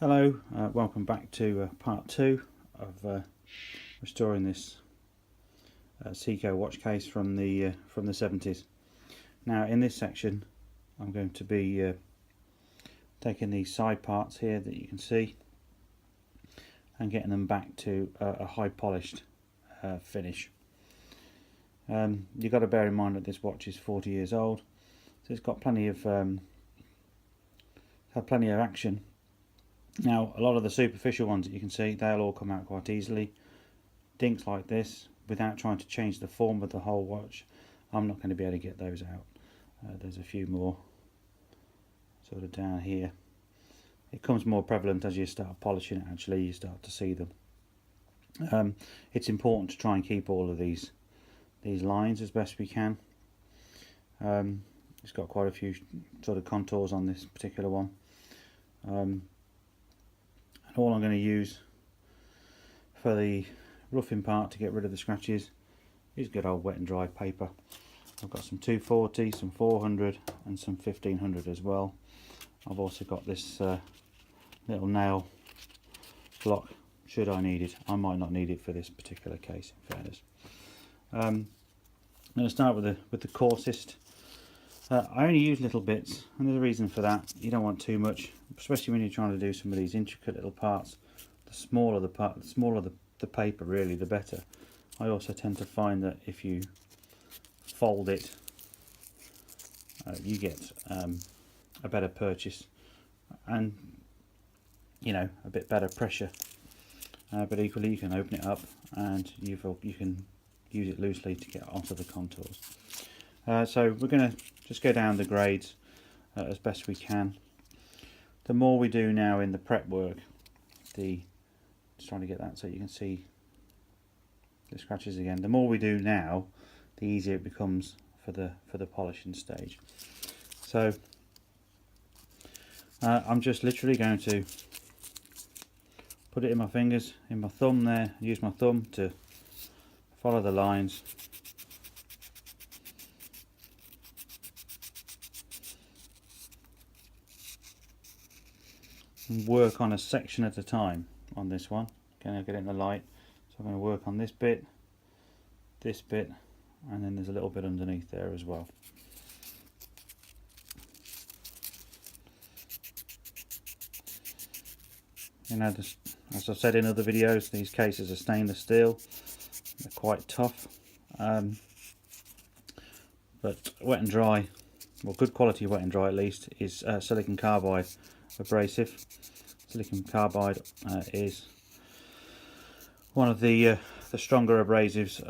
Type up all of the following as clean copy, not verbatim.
Hello, welcome back to part 2 of restoring this Seiko watch case from the 70s. Now in this section I'm going to be taking these side parts here that you can see and getting them back to a high polished finish. You've got to bear in mind that this watch is 40 years old, so it's got plenty of action. Now, a lot of the superficial ones that you can see, they'll all come out quite easily. Dinks like this, without trying to change the form of the whole watch, I'm not going to be able to get those out. There's a few more sort of down here. It becomes more prevalent as you start polishing it, actually, you start to see them. It's important to try and keep all of these lines as best we can. It's got quite a few sort of contours on this particular one. All I'm going to use for the roughing part to get rid of the scratches is good old wet and dry paper. I've got some 240, some 400 and some 1500 as well. I've also got this little nail block should I need it. I might not need it for this particular case, in fairness. I'm going to start with the coarsest. I only use little bits, and there's a reason for that. You don't want too much, especially when you're trying to do some of these intricate little parts. The smaller the paper, really, the better. I also tend to find that if you fold it, you get a better purchase and, you know, a bit better pressure. But equally, you can open it up and you can use it loosely to get onto the contours. So we're going to just go down the grades as best we can. The more we do now in the prep work, just trying to get that so you can see the scratches again. The more we do now, the easier it becomes for the polishing stage. So I'm just literally going to put it in my fingers, in my thumb there, use my thumb to follow the lines. And work on a section at a time on this one. Again, I'll get it in the light. So I'm going to work on this bit, and then there's a little bit underneath there as well. You know, as I've said in other videos, these cases are stainless steel. They're quite tough, but wet and dry, well, good quality wet and dry at least, is silicon carbide abrasive. Silicon carbide is one of the stronger abrasives,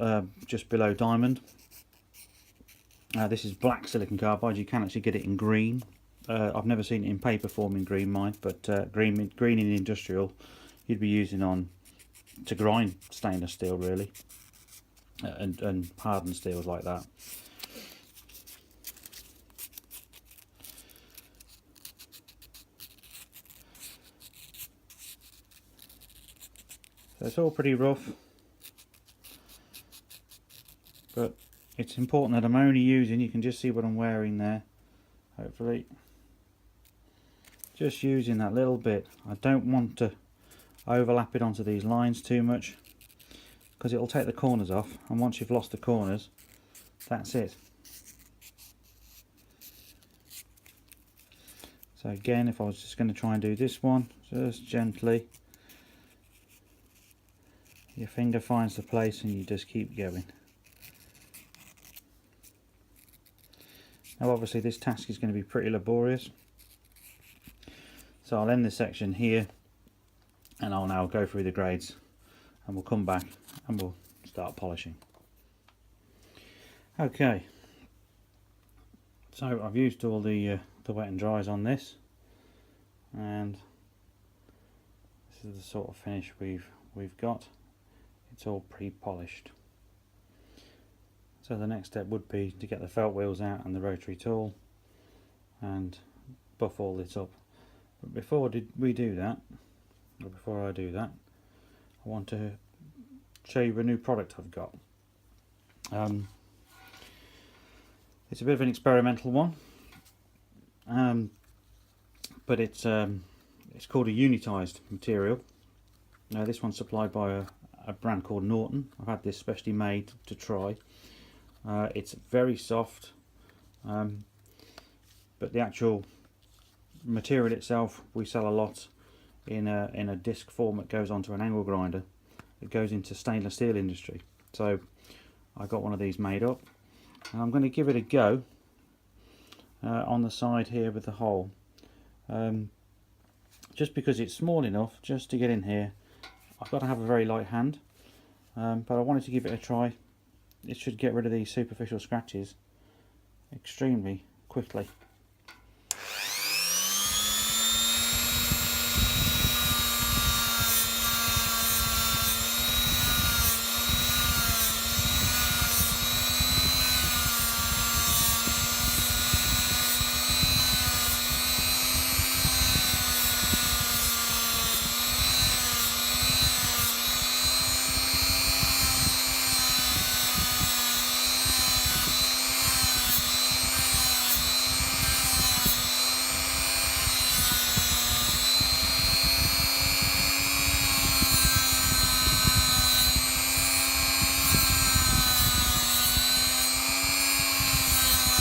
just below diamond. This is black silicon carbide. You can actually get it in green. I've never seen it in paper form in green, mind, but green in industrial you'd be using to grind stainless steel, really, and hardened steels like that. So it's all pretty rough, but it's important that I'm only using, you can just see what I'm wearing there, hopefully, just using that little bit. I don't want to overlap it onto these lines too much, because it'll take the corners off, and once you've lost the corners, that's it. So again, if I was just going to try and do this one, just gently, your finger finds the place and you just keep going. Now obviously this task is going to be pretty laborious, so I'll end this section here and I'll now go through the grades, and we'll come back and we'll start polishing. Okay, so I've used all the wet and dries on this, and this is the sort of finish we've got. It's all pre-polished. So the next step would be to get the felt wheels out and the rotary tool and buff all this up. But before I do that, I want to show you a new product I've got. It's a bit of an experimental one, but it's It's called a unitized material. Now this one's supplied by a brand called Norton. I've had this specially made to try. It's very soft, but the actual material itself we sell a lot in a disc form that goes onto an angle grinder. It goes into stainless steel industry. So I got one of these made up, and I'm going to give it a go on the side here with the hole. Just because it's small enough just to get in here. I've got to have a very light hand, but I wanted to give it a try. It should get rid of these superficial scratches extremely quickly.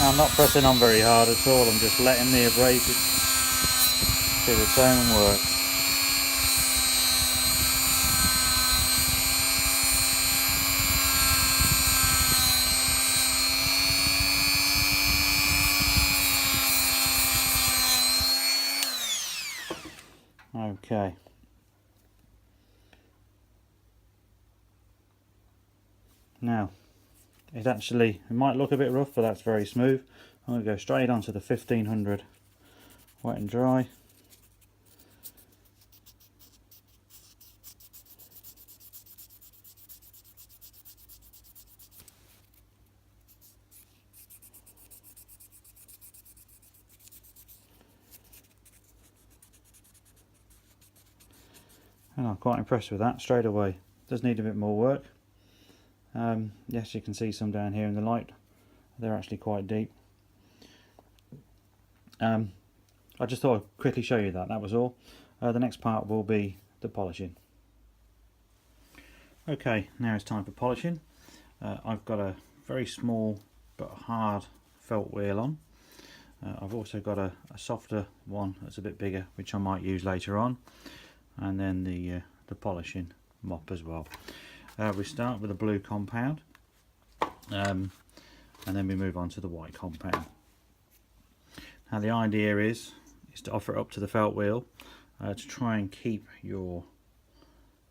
I'm not pressing on very hard at all, I'm just letting the abrasive do its own work. Okay. Now, it might look a bit rough, but that's very smooth. I'm going to go straight onto the 1500 wet and dry. And I'm quite impressed with that straight away. Does need a bit more work. Yes, you can see some down here in the light. They're actually quite deep. I just thought I'd quickly show you that was all. The next part will be the polishing. Okay, now it's time for polishing. I've got a very small but hard felt wheel on. I've also got a softer one that's a bit bigger, which I might use later on, and then the polishing mop as well. We start with a blue compound, and then we move on to the white compound. Now the idea is to offer it up to the felt wheel to try and keep your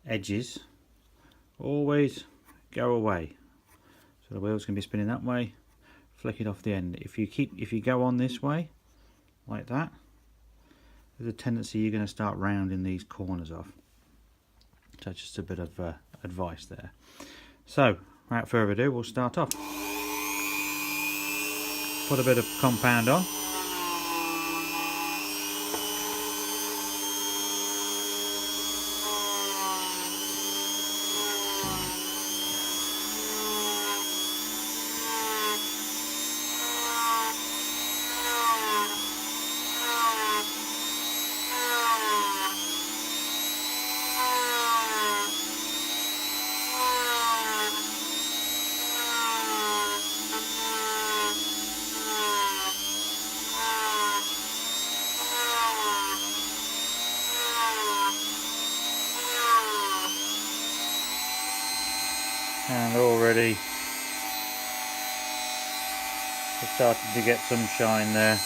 edges always go away. So the wheel's going to be spinning that way, flick it off the end. If you go on this way like that, there's a tendency you're going to start rounding these corners off. So just a bit of advice there. So without further ado, we'll start off. Put a bit of compound on. And already it's starting to get some shine there.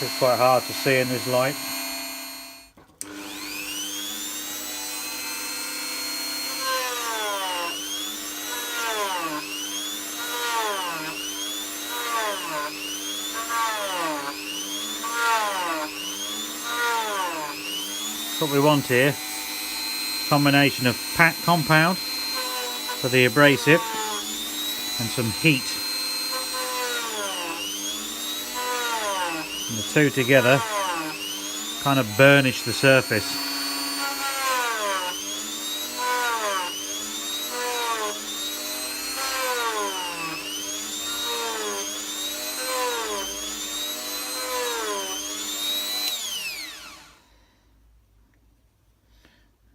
It's quite hard to see in this light. what we want here. Combination of pack compound for the abrasive and some heat. And the two together kind of burnish the surface.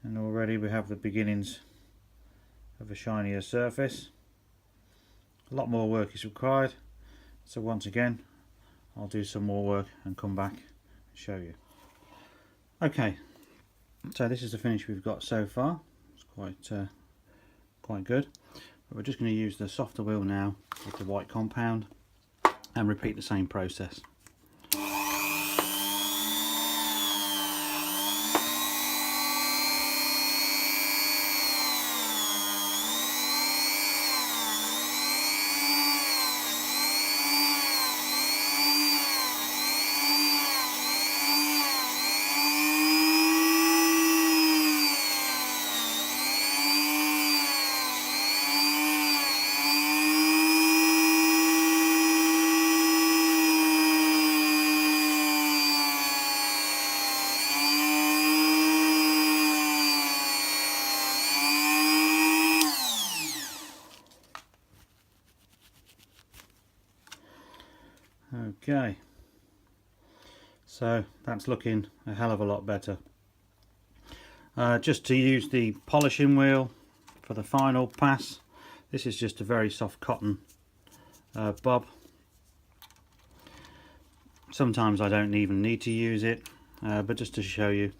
And already we have the beginnings of a shinier surface. A lot more work is required, so once again I'll do some more work and come back and show you. Okay, so this is the finish we've got so far. It's quite good. But we're just going to use the softer wheel now with the white compound and repeat the same process. Okay, so that's looking a hell of a lot better. Just to use the polishing wheel for the final pass, this is just a very soft cotton bob. Sometimes I don't even need to use it, but just to show you.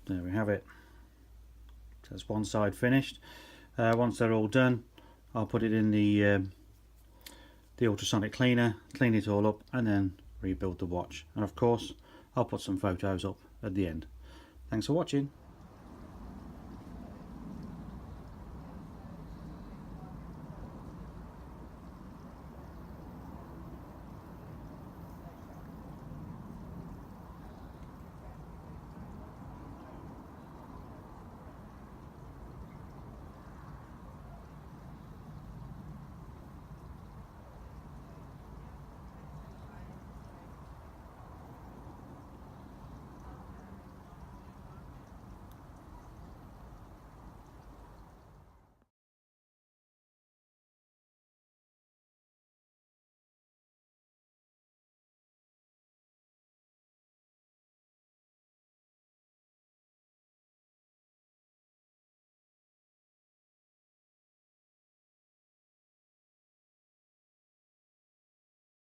There we have it. That's one side finished. Once they're all done, I'll put it in the ultrasonic cleaner, clean it all up, and then rebuild the watch. And of course, I'll put some photos up at the end. Thanks for watching.